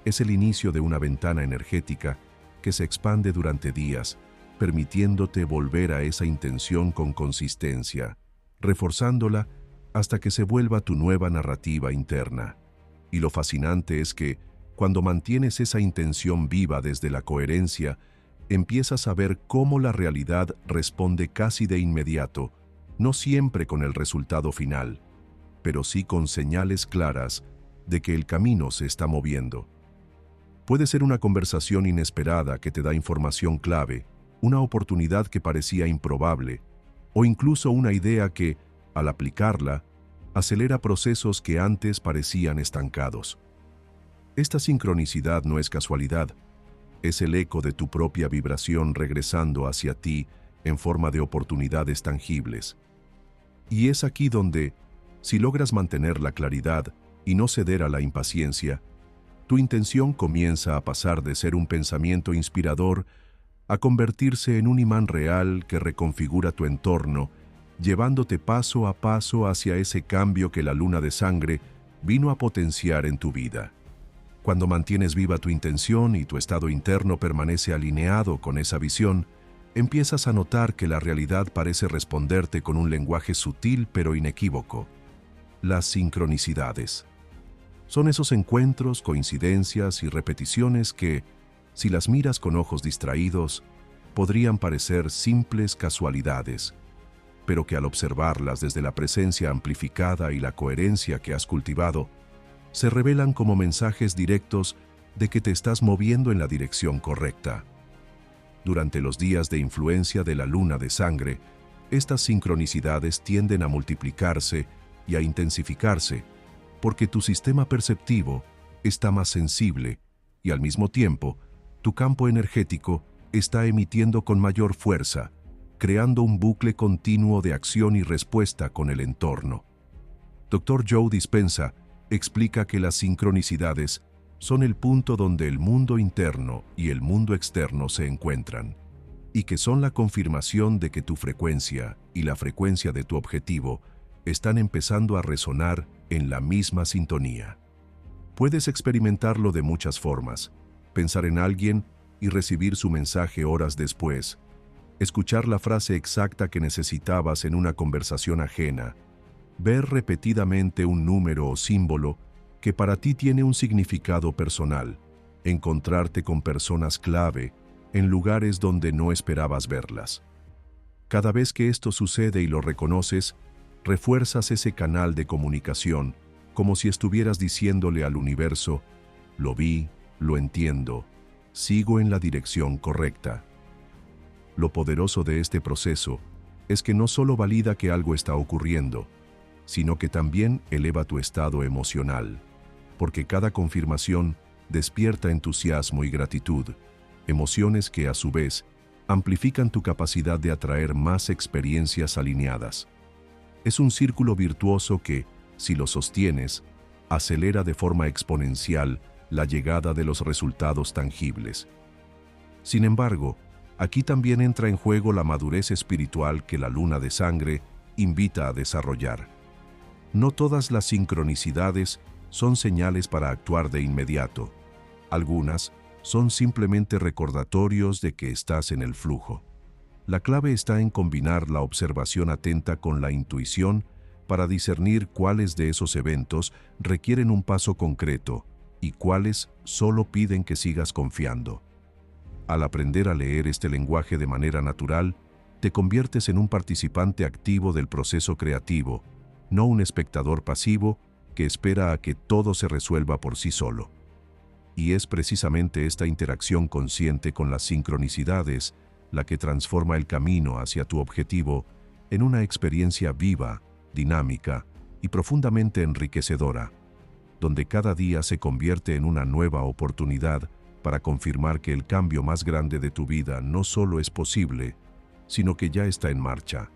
es el inicio de una ventana energética que se expande durante días, permitiéndote volver a esa intención con consistencia, reforzándola hasta que se vuelva tu nueva narrativa interna. Y lo fascinante es que, cuando mantienes esa intención viva desde la coherencia, empiezas a ver cómo la realidad responde casi de inmediato, no siempre con el resultado final, pero sí con señales claras de que el camino se está moviendo. Puede ser una conversación inesperada que te da información clave, una oportunidad que parecía improbable, o incluso una idea que, al aplicarla, acelera procesos que antes parecían estancados. Esta sincronicidad no es casualidad, es el eco de tu propia vibración regresando hacia ti en forma de oportunidades tangibles. Y es aquí donde, si logras mantener la claridad y no ceder a la impaciencia, tu intención comienza a pasar de ser un pensamiento inspirador a convertirse en un imán real que reconfigura tu entorno, llevándote paso a paso hacia ese cambio que la luna de sangre vino a potenciar en tu vida. Cuando mantienes viva tu intención y tu estado interno permanece alineado con esa visión, empiezas a notar que la realidad parece responderte con un lenguaje sutil pero inequívoco. Las sincronicidades. Son esos encuentros, coincidencias y repeticiones que, si las miras con ojos distraídos, podrían parecer simples casualidades, pero que al observarlas desde la presencia amplificada y la coherencia que has cultivado, se revelan como mensajes directos de que te estás moviendo en la dirección correcta. Durante los días de influencia de la luna de sangre, estas sincronicidades tienden a multiplicarse y a intensificarse, porque tu sistema perceptivo está más sensible y al mismo tiempo, tu campo energético está emitiendo con mayor fuerza, creando un bucle continuo de acción y respuesta con el entorno. Dr. Joe Dispenza explica que las sincronicidades son el punto donde el mundo interno y el mundo externo se encuentran, y que son la confirmación de que tu frecuencia y la frecuencia de tu objetivo están empezando a resonar en la misma sintonía. Puedes experimentarlo de muchas formas: pensar en alguien y recibir su mensaje horas después, escuchar la frase exacta que necesitabas en una conversación ajena, ver repetidamente un número o símbolo que para ti tiene un significado personal, encontrarte con personas clave en lugares donde no esperabas verlas. Cada vez que esto sucede y lo reconoces, refuerzas ese canal de comunicación, como si estuvieras diciéndole al universo: lo vi, lo entiendo, sigo en la dirección correcta. Lo poderoso de este proceso es que no solo valida que algo está ocurriendo, sino que también eleva tu estado emocional, porque cada confirmación despierta entusiasmo y gratitud, emociones que a su vez amplifican tu capacidad de atraer más experiencias alineadas. Es un círculo virtuoso que, si lo sostienes, acelera de forma exponencial la llegada de los resultados tangibles. Sin embargo, aquí también entra en juego la madurez espiritual que la luna de sangre invita a desarrollar. No todas las sincronicidades son señales para actuar de inmediato. Algunas son simplemente recordatorios de que estás en el flujo. La clave está en combinar la observación atenta con la intuición para discernir cuáles de esos eventos requieren un paso concreto y cuáles solo piden que sigas confiando. Al aprender a leer este lenguaje de manera natural, te conviertes en un participante activo del proceso creativo, no un espectador pasivo que espera a que todo se resuelva por sí solo. Y es precisamente esta interacción consciente con las sincronicidades la que transforma el camino hacia tu objetivo en una experiencia viva, dinámica y profundamente enriquecedora, donde cada día se convierte en una nueva oportunidad para confirmar que el cambio más grande de tu vida no solo es posible, sino que ya está en marcha.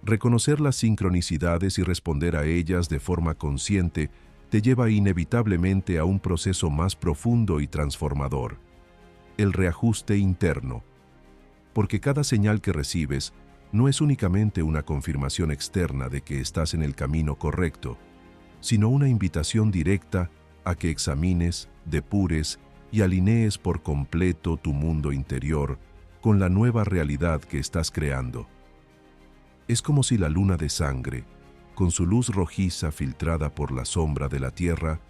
Reconocer las sincronicidades y responder a ellas de forma consciente te lleva inevitablemente a un proceso más profundo y transformador: el reajuste interno. Porque cada señal que recibes no es únicamente una confirmación externa de que estás en el camino correcto, sino una invitación directa a que examines, depures y alinees por completo tu mundo interior con la nueva realidad que estás creando. Es como si la luna de sangre, con su luz rojiza filtrada por la sombra de la tierra,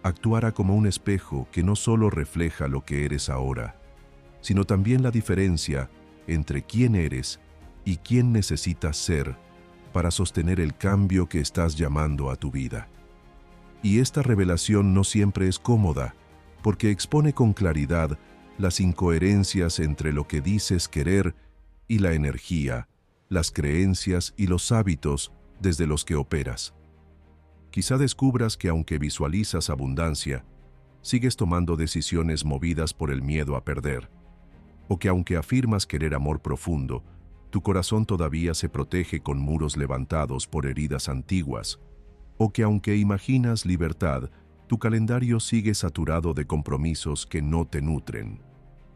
actuara como un espejo que no solo refleja lo que eres ahora, sino también la diferencia entre quién eres y quién necesitas ser para sostener el cambio que estás llamando a tu vida. Y esta revelación no siempre es cómoda, porque expone con claridad las incoherencias entre lo que dices querer y la energía, las creencias y los hábitos desde los que operas. Quizá descubras que aunque visualizas abundancia, sigues tomando decisiones movidas por el miedo a perder, o que aunque afirmas querer amor profundo, tu corazón todavía se protege con muros levantados por heridas antiguas, o que aunque imaginas libertad, tu calendario sigue saturado de compromisos que no te nutren.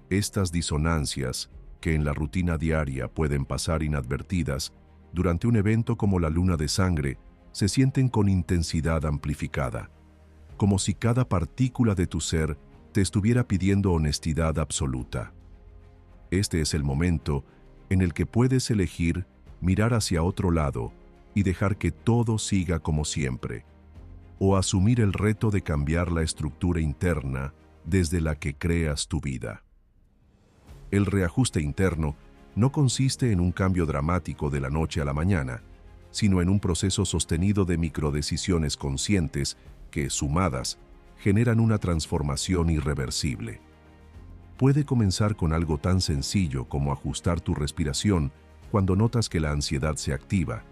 Estas disonancias, que en la rutina diaria pueden pasar inadvertidas, durante un evento como la luna de sangre, se sienten con intensidad amplificada, como si cada partícula de tu ser te estuviera pidiendo honestidad absoluta. Este es el momento en el que puedes elegir mirar hacia otro lado y dejar que todo siga como siempre, o asumir el reto de cambiar la estructura interna desde la que creas tu vida. El reajuste interno no consiste en un cambio dramático de la noche a la mañana, sino en un proceso sostenido de microdecisiones conscientes que, sumadas, generan una transformación irreversible. Puede comenzar con algo tan sencillo como ajustar tu respiración cuando notas que la ansiedad se activa,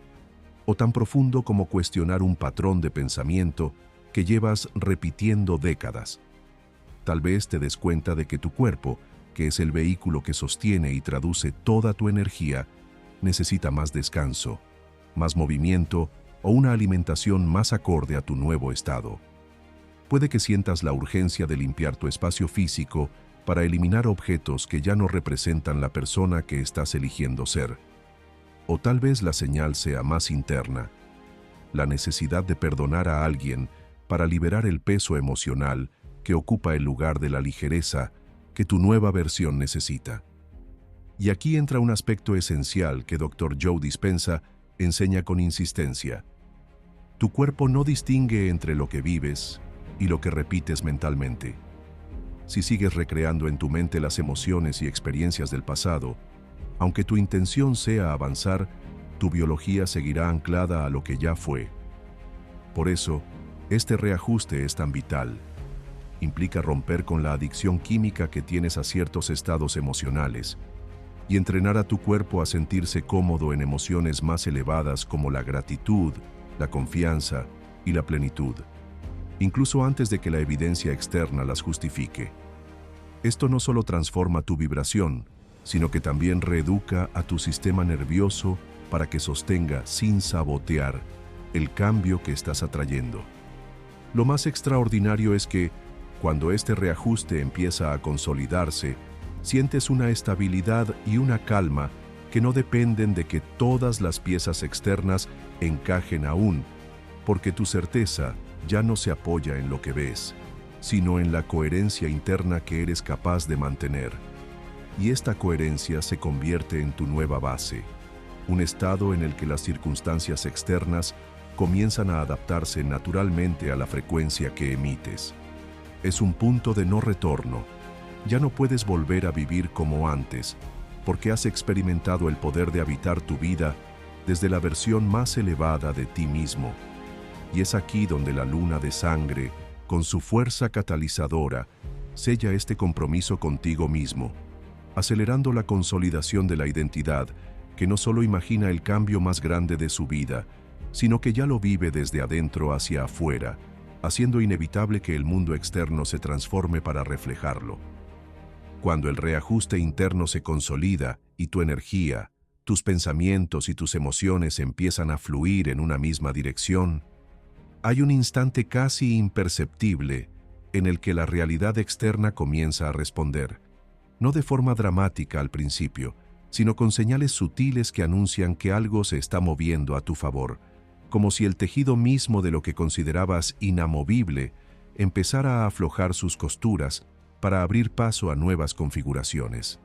o tan profundo como cuestionar un patrón de pensamiento que llevas repitiendo décadas. Tal vez te des cuenta de que tu cuerpo, que es el vehículo que sostiene y traduce toda tu energía, necesita más descanso, más movimiento o una alimentación más acorde a tu nuevo estado. Puede que sientas la urgencia de limpiar tu espacio físico para eliminar objetos que ya no representan la persona que estás eligiendo ser. O tal vez la señal sea más interna, la necesidad de perdonar a alguien para liberar el peso emocional que ocupa el lugar de la ligereza que tu nueva versión necesita. Y aquí entra un aspecto esencial que Dr. Joe Dispenza enseña con insistencia. Tu cuerpo no distingue entre lo que vives y lo que repites mentalmente. Si sigues recreando en tu mente las emociones y experiencias del pasado, aunque tu intención sea avanzar, tu biología seguirá anclada a lo que ya fue. Por eso, este reajuste es tan vital. Implica romper con la adicción química que tienes a ciertos estados emocionales y entrenar a tu cuerpo a sentirse cómodo en emociones más elevadas como la gratitud, la confianza y la plenitud, incluso antes de que la evidencia externa las justifique. Esto no solo transforma tu vibración, sino que también reeduca a tu sistema nervioso para que sostenga sin sabotear el cambio que estás atrayendo. Lo más extraordinario es que, cuando este reajuste empieza a consolidarse, sientes una estabilidad y una calma que no dependen de que todas las piezas externas encajen aún, porque tu certeza ya no se apoya en lo que ves, sino en la coherencia interna que eres capaz de mantener. Y esta coherencia se convierte en tu nueva base, un estado en el que las circunstancias externas comienzan a adaptarse naturalmente a la frecuencia que emites. Es un punto de no retorno. Ya no puedes volver a vivir como antes, porque has experimentado el poder de habitar tu vida desde la versión más elevada de ti mismo. Y es aquí donde la luna de sangre, con su fuerza catalizadora, sella este compromiso contigo mismo, acelerando la consolidación de la identidad que no solo imagina el cambio más grande de su vida, sino que ya lo vive desde adentro hacia afuera, haciendo inevitable que el mundo externo se transforme para reflejarlo. Cuando el reajuste interno se consolida y tu energía, tus pensamientos y tus emociones empiezan a fluir en una misma dirección, hay un instante casi imperceptible en el que la realidad externa comienza a responder, no de forma dramática al principio, sino con señales sutiles que anuncian que algo se está moviendo a tu favor, como si el tejido mismo de lo que considerabas inamovible empezara a aflojar sus costuras para abrir paso a nuevas configuraciones.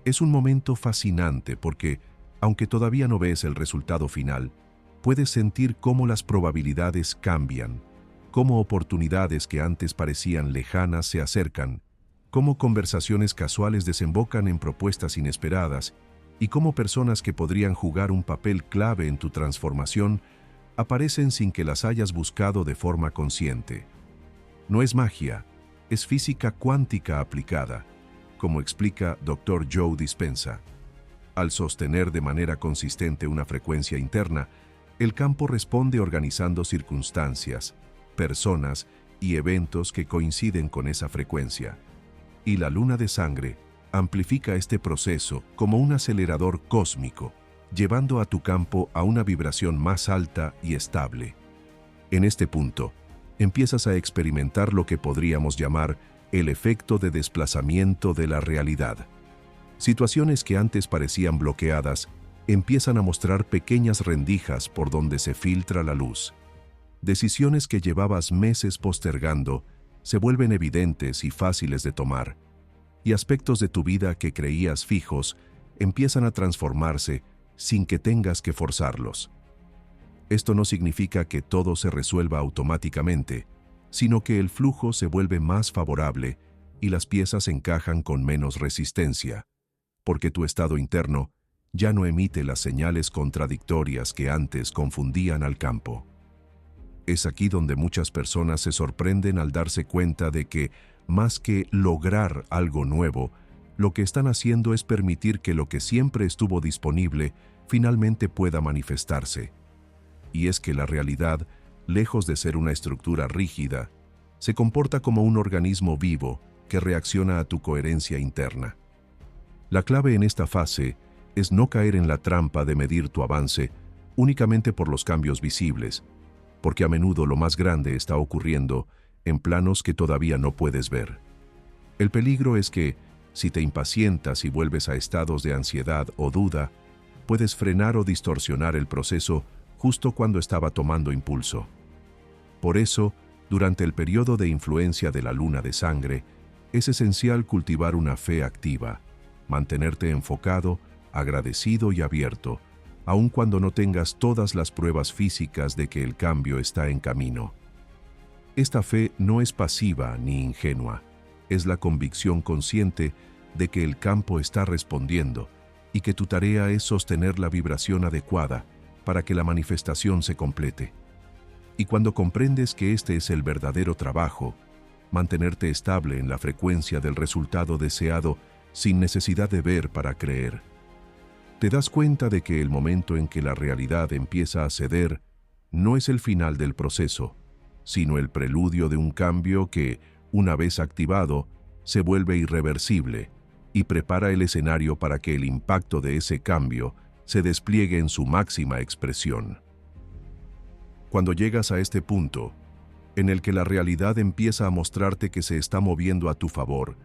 Es un momento fascinante porque, aunque todavía no ves el resultado final, puedes sentir cómo las probabilidades cambian, cómo oportunidades que antes parecían lejanas se acercan, cómo conversaciones casuales desembocan en propuestas inesperadas y cómo personas que podrían jugar un papel clave en tu transformación aparecen sin que las hayas buscado de forma consciente. No es magia, es física cuántica aplicada, como explica Dr. Joe Dispenza. Al sostener de manera consistente una frecuencia interna, el campo responde organizando circunstancias, personas y eventos que coinciden con esa frecuencia. Y la luna de sangre amplifica este proceso como un acelerador cósmico, llevando a tu campo a una vibración más alta y estable. En este punto, empiezas a experimentar lo que podríamos llamar el efecto de desplazamiento de la realidad. Situaciones que antes parecían bloqueadas empiezan a mostrar pequeñas rendijas por donde se filtra la luz. Decisiones que llevabas meses postergando se vuelven evidentes y fáciles de tomar, y aspectos de tu vida que creías fijos empiezan a transformarse sin que tengas que forzarlos. Esto no significa que todo se resuelva automáticamente, sino que el flujo se vuelve más favorable y las piezas encajan con menos resistencia, porque tu estado interno ya no emite las señales contradictorias que antes confundían al campo. Es aquí donde muchas personas se sorprenden al darse cuenta de que, más que lograr algo nuevo, lo que están haciendo es permitir que lo que siempre estuvo disponible finalmente pueda manifestarse. Y es que la realidad, lejos de ser una estructura rígida, se comporta como un organismo vivo que reacciona a tu coherencia interna. La clave en esta fase es no caer en la trampa de medir tu avance únicamente por los cambios visibles, porque a menudo lo más grande está ocurriendo en planos que todavía no puedes ver. El peligro es que, si te impacientas y vuelves a estados de ansiedad o duda, puedes frenar o distorsionar el proceso justo cuando estaba tomando impulso. Por eso, durante el periodo de influencia de la luna de sangre, es esencial cultivar una fe activa, mantenerte enfocado, agradecido y abierto, aun cuando no tengas todas las pruebas físicas de que el cambio está en camino. Esta fe no es pasiva ni ingenua, es la convicción consciente de que el campo está respondiendo y que tu tarea es sostener la vibración adecuada para que la manifestación se complete. Y cuando comprendes que este es el verdadero trabajo, mantenerte estable en la frecuencia del resultado deseado sin necesidad de ver para creer, te das cuenta de que el momento en que la realidad empieza a ceder no es el final del proceso, sino el preludio de un cambio que, una vez activado, se vuelve irreversible y prepara el escenario para que el impacto de ese cambio se despliegue en su máxima expresión. Cuando llegas a este punto, en el que la realidad empieza a mostrarte que se está moviendo a tu favor,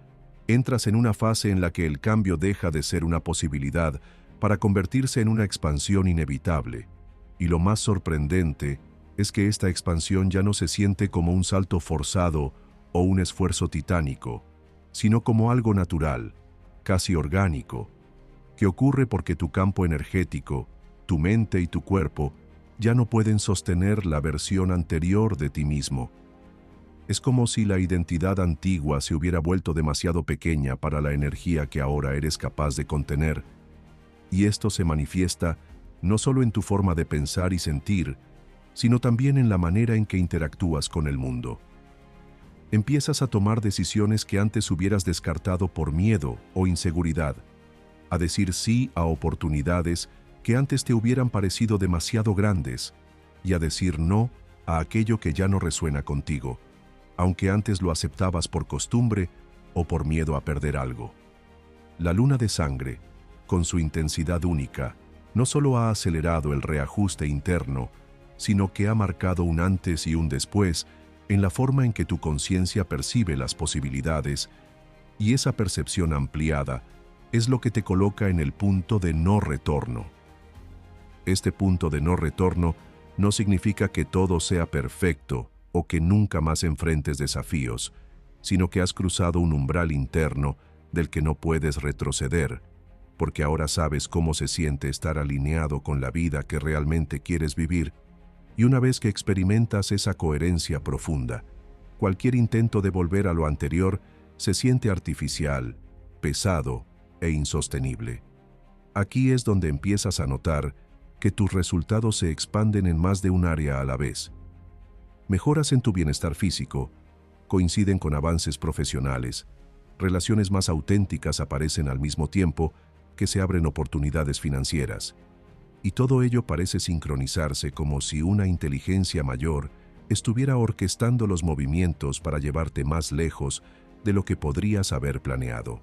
entras en una fase en la que el cambio deja de ser una posibilidad para convertirse en una expansión inevitable. Y lo más sorprendente es que esta expansión ya no se siente como un salto forzado o un esfuerzo titánico, sino como algo natural, casi orgánico, que ocurre porque tu campo energético, tu mente y tu cuerpo ya no pueden sostener la versión anterior de ti mismo. Es como si la identidad antigua se hubiera vuelto demasiado pequeña para la energía que ahora eres capaz de contener, y esto se manifiesta no solo en tu forma de pensar y sentir, sino también en la manera en que interactúas con el mundo. Empiezas a tomar decisiones que antes hubieras descartado por miedo o inseguridad, a decir sí a oportunidades que antes te hubieran parecido demasiado grandes, y a decir no a aquello que ya no resuena contigo, aunque antes lo aceptabas por costumbre o por miedo a perder algo. La luna de sangre, con su intensidad única, no solo ha acelerado el reajuste interno, sino que ha marcado un antes y un después en la forma en que tu conciencia percibe las posibilidades, y esa percepción ampliada es lo que te coloca en el punto de no retorno. Este punto de no retorno no significa que todo sea perfecto o que nunca más enfrentes desafíos, sino que has cruzado un umbral interno del que no puedes retroceder, porque ahora sabes cómo se siente estar alineado con la vida que realmente quieres vivir, y una vez que experimentas esa coherencia profunda, cualquier intento de volver a lo anterior se siente artificial, pesado e insostenible. Aquí es donde empiezas a notar que tus resultados se expanden en más de un área a la vez. Mejoras en tu bienestar físico, coinciden con avances profesionales, relaciones más auténticas aparecen al mismo tiempo que se abren oportunidades financieras. Y todo ello parece sincronizarse como si una inteligencia mayor estuviera orquestando los movimientos para llevarte más lejos de lo que podrías haber planeado.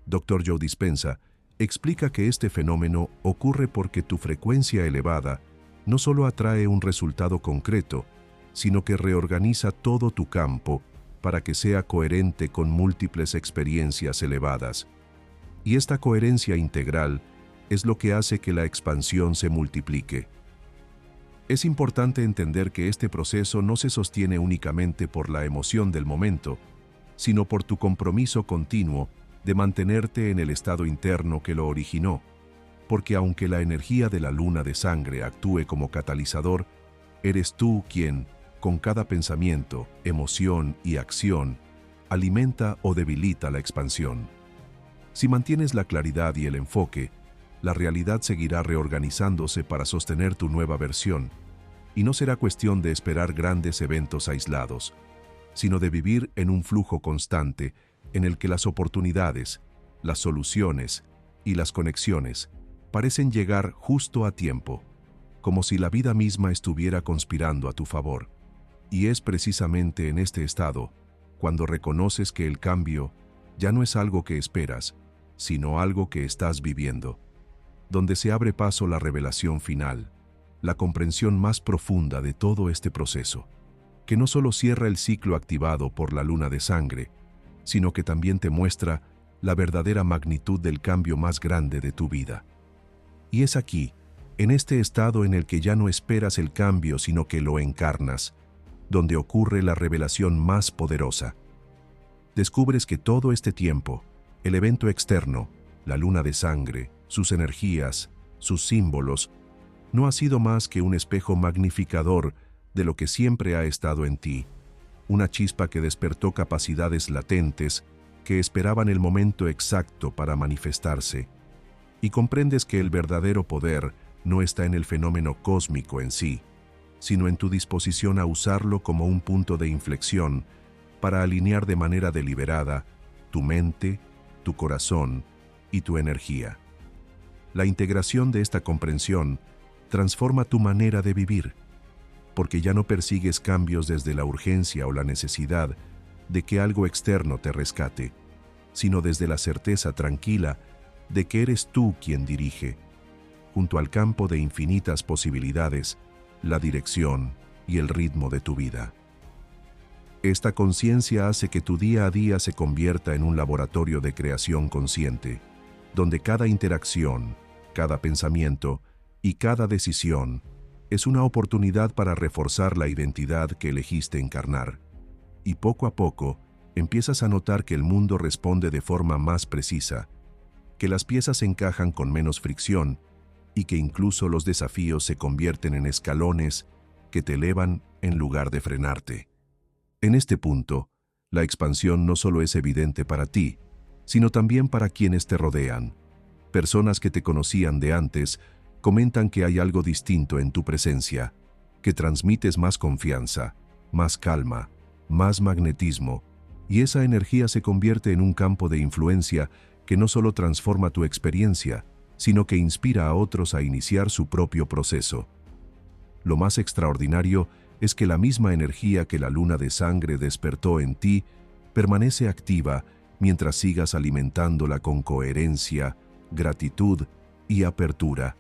Dr. Joe Dispenza explica que este fenómeno ocurre porque tu frecuencia elevada no solo atrae un resultado concreto, sino que reorganiza todo tu campo para que sea coherente con múltiples experiencias elevadas. Y esta coherencia integral es lo que hace que la expansión se multiplique. Es importante entender que este proceso no se sostiene únicamente por la emoción del momento, sino por tu compromiso continuo de mantenerte en el estado interno que lo originó, porque aunque la energía de la luna de sangre actúe como catalizador, eres tú quien, con cada pensamiento, emoción y acción, alimenta o debilita la expansión. Si mantienes la claridad y el enfoque, la realidad seguirá reorganizándose para sostener tu nueva versión, y no será cuestión de esperar grandes eventos aislados, sino de vivir en un flujo constante en el que las oportunidades, las soluciones y las conexiones parecen llegar justo a tiempo, como si la vida misma estuviera conspirando a tu favor. Y es precisamente en este estado cuando reconoces que el cambio ya no es algo que esperas, sino algo que estás viviendo, donde se abre paso la revelación final, la comprensión más profunda de todo este proceso, que no solo cierra el ciclo activado por la luna de sangre, sino que también te muestra la verdadera magnitud del cambio más grande de tu vida. Y es aquí, en este estado en el que ya no esperas el cambio, sino que lo encarnas, donde ocurre la revelación más poderosa. Descubres que todo este tiempo, el evento externo, la luna de sangre, sus energías, sus símbolos, no ha sido más que un espejo magnificador de lo que siempre ha estado en ti, una chispa que despertó capacidades latentes que esperaban el momento exacto para manifestarse, y comprendes que el verdadero poder no está en el fenómeno cósmico en sí, sino en tu disposición a usarlo como un punto de inflexión para alinear de manera deliberada tu mente, tu corazón y tu energía. La integración de esta comprensión transforma tu manera de vivir, porque ya no persigues cambios desde la urgencia o la necesidad de que algo externo te rescate, sino desde la certeza tranquila de que eres tú quien dirige, junto al campo de infinitas posibilidades, la dirección y el ritmo de tu vida. Esta conciencia hace que tu día a día se convierta en un laboratorio de creación consciente, donde cada interacción, cada pensamiento y cada decisión es una oportunidad para reforzar la identidad que elegiste encarnar. Y poco a poco, empiezas a notar que el mundo responde de forma más precisa, que las piezas encajan con menos fricción y que incluso los desafíos se convierten en escalones que te elevan en lugar de frenarte. En este punto, la expansión no solo es evidente para ti, sino también para quienes te rodean. Personas que te conocían de antes comentan que hay algo distinto en tu presencia, que transmites más confianza, más calma, más magnetismo, y esa energía se convierte en un campo de influencia que no solo transforma tu experiencia, sino que inspira a otros a iniciar su propio proceso. Lo más extraordinario es que la misma energía que la luna de sangre despertó en ti permanece activa mientras sigas alimentándola con coherencia, gratitud y apertura,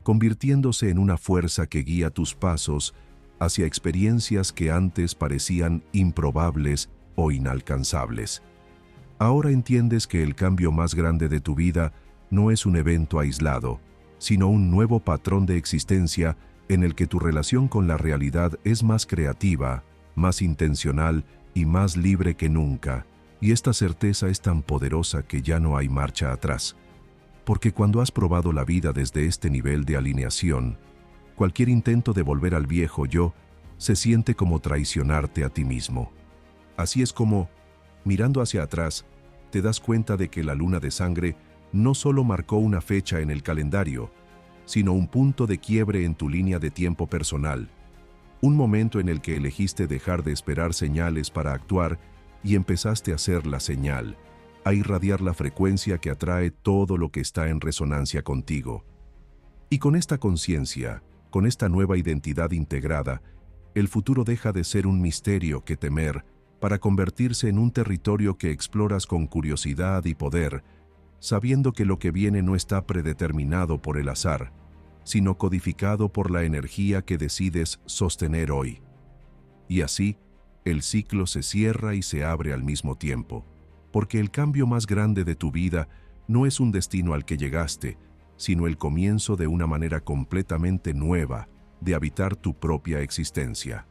convirtiéndose en una fuerza que guía tus pasos hacia experiencias que antes parecían improbables o inalcanzables. Ahora entiendes que el cambio más grande de tu vida no es un evento aislado, sino un nuevo patrón de existencia en el que tu relación con la realidad es más creativa, más intencional y más libre que nunca, y esta certeza es tan poderosa que ya no hay marcha atrás. Porque cuando has probado la vida desde este nivel de alineación, cualquier intento de volver al viejo yo se siente como traicionarte a ti mismo. Así es como, mirando hacia atrás, te das cuenta de que la luna de sangre no solo marcó una fecha en el calendario, sino un punto de quiebre en tu línea de tiempo personal, un momento en el que elegiste dejar de esperar señales para actuar y empezaste a ser la señal, a irradiar la frecuencia que atrae todo lo que está en resonancia contigo. Y con esta conciencia, con esta nueva identidad integrada, el futuro deja de ser un misterio que temer para convertirse en un territorio que exploras con curiosidad y poder, sabiendo que lo que viene no está predeterminado por el azar, sino codificado por la energía que decides sostener hoy. Y así, el ciclo se cierra y se abre al mismo tiempo, porque el cambio más grande de tu vida no es un destino al que llegaste, sino el comienzo de una manera completamente nueva de habitar tu propia existencia.